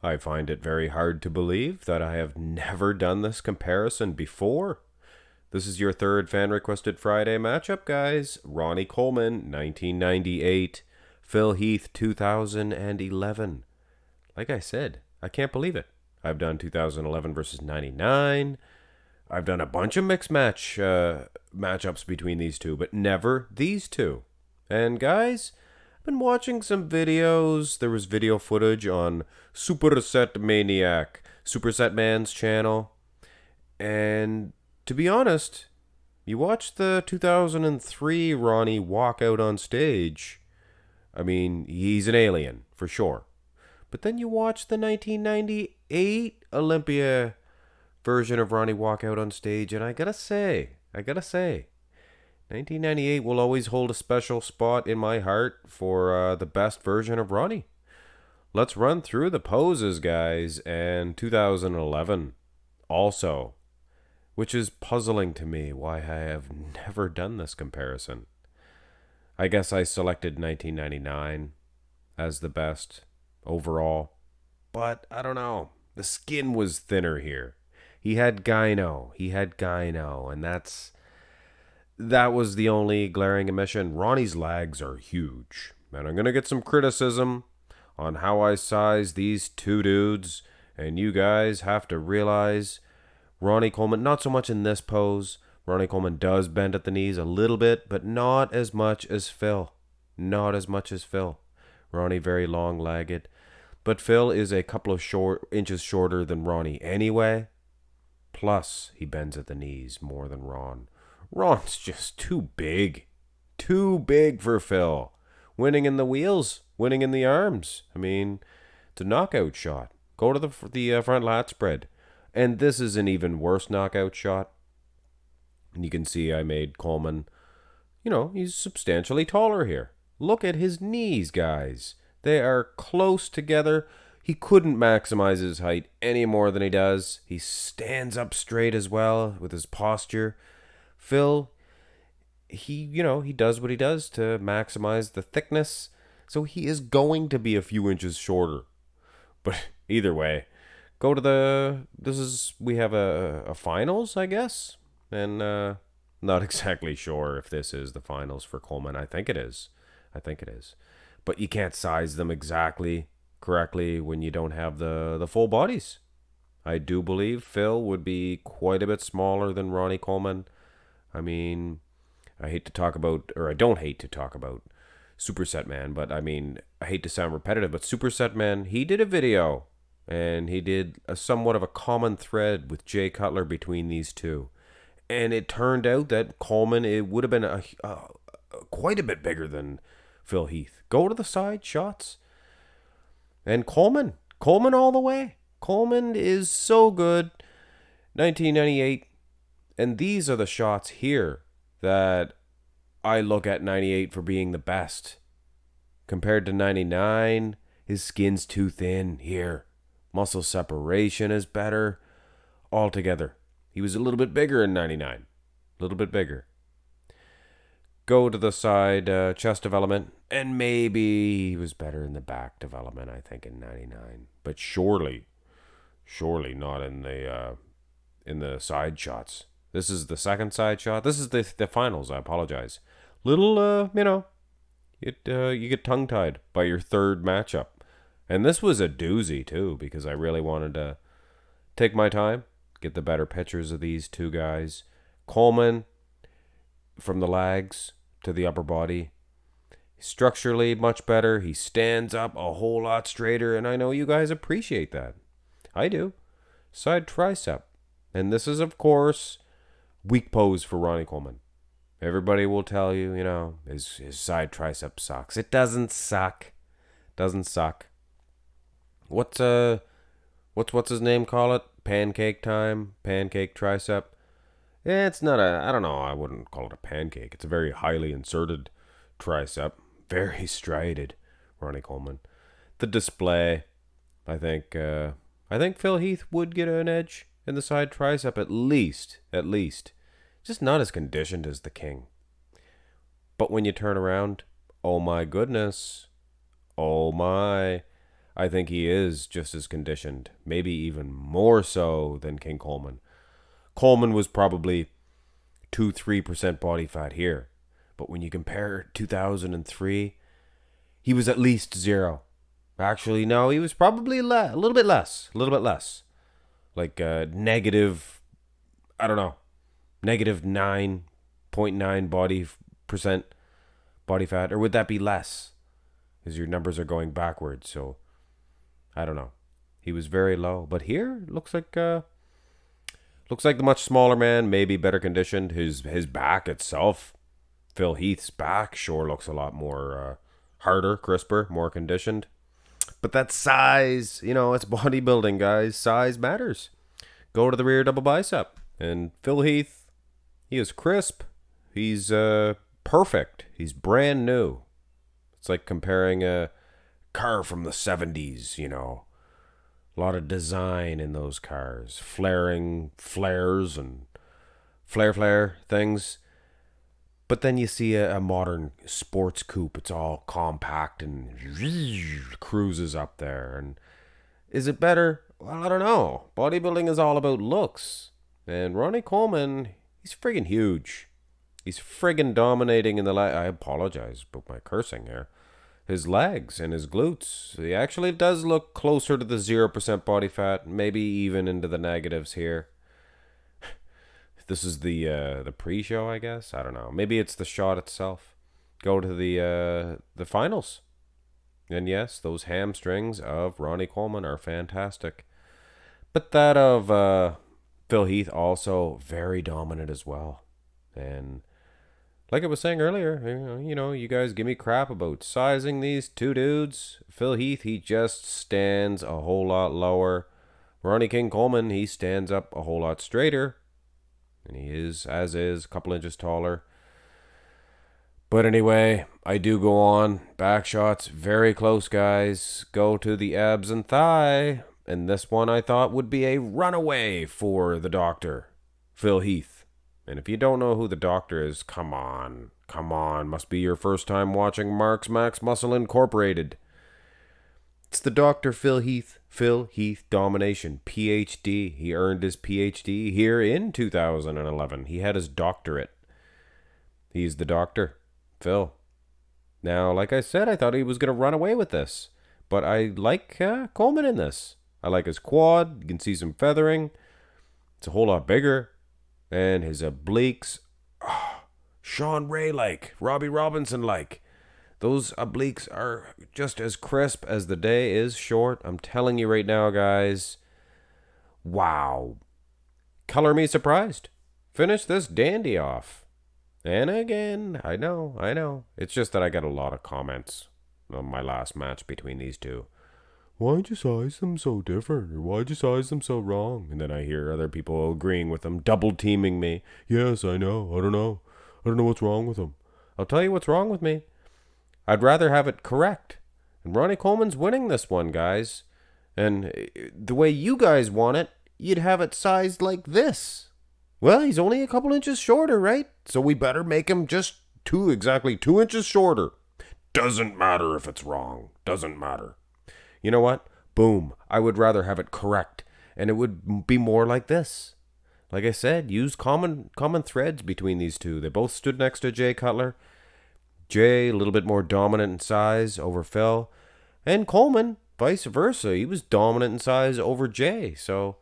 I find it very hard to believe that I have never done this comparison before. This is your third fan requested Friday matchup, guys. Ronnie Coleman, 1998. Phil Heath, 2011. Like I said, I can't believe it. I've done 2011 versus 99. I've done a bunch of mixed matchups between these two, but never these two. And guys, I've been watching some videos. There was video footage on Superset Maniac, Superset Man's channel. And to be honest, you watch the 2003 Ronnie walk out on stage. I mean, he's an alien, for sure. But then you watch the 1998 Olympia version of Ronnie walk out on stage, and I gotta say, 1998 will always hold a special spot in my heart for the best version of Ronnie. Let's run through the poses, guys, and 2011 also, which is puzzling to me why I have never done this comparison. I guess I selected 1999 as the best overall, but I don't know. The skin was thinner here. He had gyno, and that was the only glaring omission. Ronnie's legs are huge, and I'm gonna get some criticism on how I size these two dudes, and you guys have to realize Ronnie Coleman, not so much in this pose. Ronnie Coleman does bend at the knees a little bit, but not as much as Phil. Ronnie very long-legged, but Phil is a couple of inches shorter than Ronnie anyway. Plus, he bends at the knees more than Ron. Ron's just too big. Too big for Phil. Winning in the wheels, winning in the arms. I mean, it's a knockout shot. Go to the front lat spread. And this is an even worse knockout shot. And you can see I made Coleman, he's substantially taller here. Look at his knees, guys. They are close together. He couldn't maximize his height any more than he does. He stands up straight as well with his posture. Phil, he does what he does to maximize the thickness. So he is going to be a few inches shorter. But either way, we have a finals, I guess. And not exactly sure if this is the finals for Coleman. I think it is. But you can't size them exactly correctly when you don't have the full bodies. I do believe Phil would be quite a bit smaller than Ronnie Coleman. I mean, I don't hate to talk about Superset Man, but I mean, I hate to sound repetitive, but Superset Man, he did a video, and he did a somewhat of a common thread with Jay Cutler between these two. And it turned out that Coleman, it would have been quite a bit bigger than Phil Heath. Go to the side shots. And Coleman all the way. Coleman is so good. 1998. And these are the shots here that I look at 98 for being the best. Compared to 99, his skin's too thin here. Muscle separation is better. Altogether, he was a little bit bigger in 99. A little bit bigger. Go to the side chest development, and maybe he was better in the back development, I think, in 99. But surely not in the side shots. This is the second side shot. This is the finals. I apologize. Little, you get tongue-tied by your third matchup. And this was a doozy, too, because I really wanted to take my time, get the better pictures of these two guys. Coleman, from the legs to the upper body, structurally much better. He stands up a whole lot straighter, and I know you guys appreciate that. I do. Side tricep. And this is, of course, weak pose for Ronnie Coleman. Everybody will tell you, his side tricep sucks. It doesn't suck. What's his name call it? Pancake time? Pancake tricep? It's not I don't know, I wouldn't call it a pancake. It's a very highly inserted tricep. Very striated, Ronnie Coleman. The display, I think Phil Heath would get an edge in the side tricep at least. Just not as conditioned as the King. But when you turn around, oh my goodness. Oh my. I think he is just as conditioned, maybe even more so than King Coleman. Coleman was probably 2-3% body fat here. But when you compare 2003, he was at least 0. Actually, no, he was probably a little bit less. A little bit less. Like negative, I don't know, negative 9.9 percent body fat. Or would that be less? Because your numbers are going backwards. So, I don't know. He was very low. But here, looks like the much smaller man, maybe better conditioned. His back itself, Phil Heath's back, sure looks a lot more harder, crisper, more conditioned. But that size, it's bodybuilding, guys. Size matters. Go to the rear double bicep. And Phil Heath, he is crisp. He's perfect. He's brand new. It's like comparing a car from the 70s, A lot of design in those cars. Flaring flares and flare things. But then you see a modern sports coupe. It's all compact and cruises up there. And is it better? Well, I don't know. Bodybuilding is all about looks. And Ronnie Coleman, he's friggin' huge. He's friggin' dominating in the I apologize about my cursing here. His legs and his glutes. He actually does look closer to the 0% body fat. Maybe even into the negatives here. This is the pre-show, I guess. I don't know. Maybe it's the shot itself. Go to the finals. And yes, those hamstrings of Ronnie Coleman are fantastic. But that of Phil Heath also very dominant as well. And like I was saying earlier, you guys give me crap about sizing these two dudes. Phil Heath, he just stands a whole lot lower. Ronnie King Coleman, he stands up a whole lot straighter. And he is, as is, a couple inches taller. But anyway, I do go on. Back shots, very close, guys. Go to the abs and thigh. And this one I thought would be a runaway for the doctor, Phil Heath. And if you don't know who the doctor is, come on. Must be your first time watching Mark's Max Muscle Incorporated. It's the Dr. Phil Heath. Phil Heath Domination, PhD. He earned his PhD here in 2011. He had his doctorate. He's the doctor, Phil. Now, like I said, I thought he was going to run away with this. But I like Coleman in this. I like his quad. You can see some feathering. It's a whole lot bigger. And his obliques, Sean Ray-like, Robbie Robinson-like. Those obliques are just as crisp as the day is short. I'm telling you right now, guys. Wow. Color me surprised. Finish this dandy off. And again, I know. It's just that I got a lot of comments on my last match between these two. Why'd you size them so different? Or why'd you size them so wrong? And then I hear other people agreeing with them, double teaming me. Yes, I know. I don't know what's wrong with them. I'll tell you what's wrong with me. I'd rather have it correct. And Ronnie Coleman's winning this one, guys. And the way you guys want it, you'd have it sized like this. Well, he's only a couple inches shorter, right? So we better make him just exactly 2 inches shorter. Doesn't matter if it's wrong. Doesn't matter. You know what? Boom. I would rather have it correct. And it would be more like this. Like I said, use common threads between these two. They both stood next to Jay Cutler. Jay, a little bit more dominant in size over Phil. And Coleman, vice versa. He was dominant in size over Jay. So,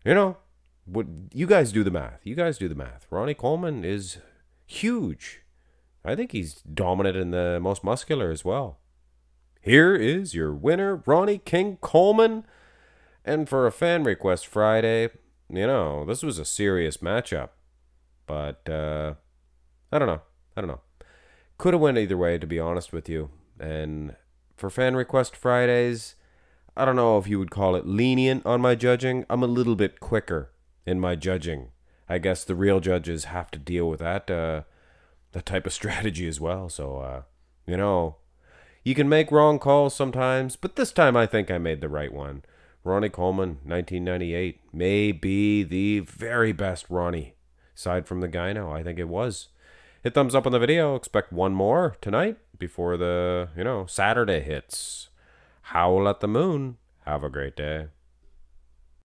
you guys do the math. Ronnie Coleman is huge. I think he's dominant in the most muscular as well. Here is your winner, Ronnie King Coleman. And for a fan request Friday, this was a serious matchup. But, I don't know. Could have went either way, to be honest with you. And for fan request Fridays, I don't know if you would call it lenient on my judging. I'm a little bit quicker in my judging. I guess the real judges have to deal with that type of strategy as well. So, you can make wrong calls sometimes, but this time I think I made the right one. Ronnie Coleman, 1998, may be the very best Ronnie. Aside from the gyno, I think it was. Hit thumbs up on the video. Expect one more tonight before the, Saturday hits. Howl at the moon. Have a great day.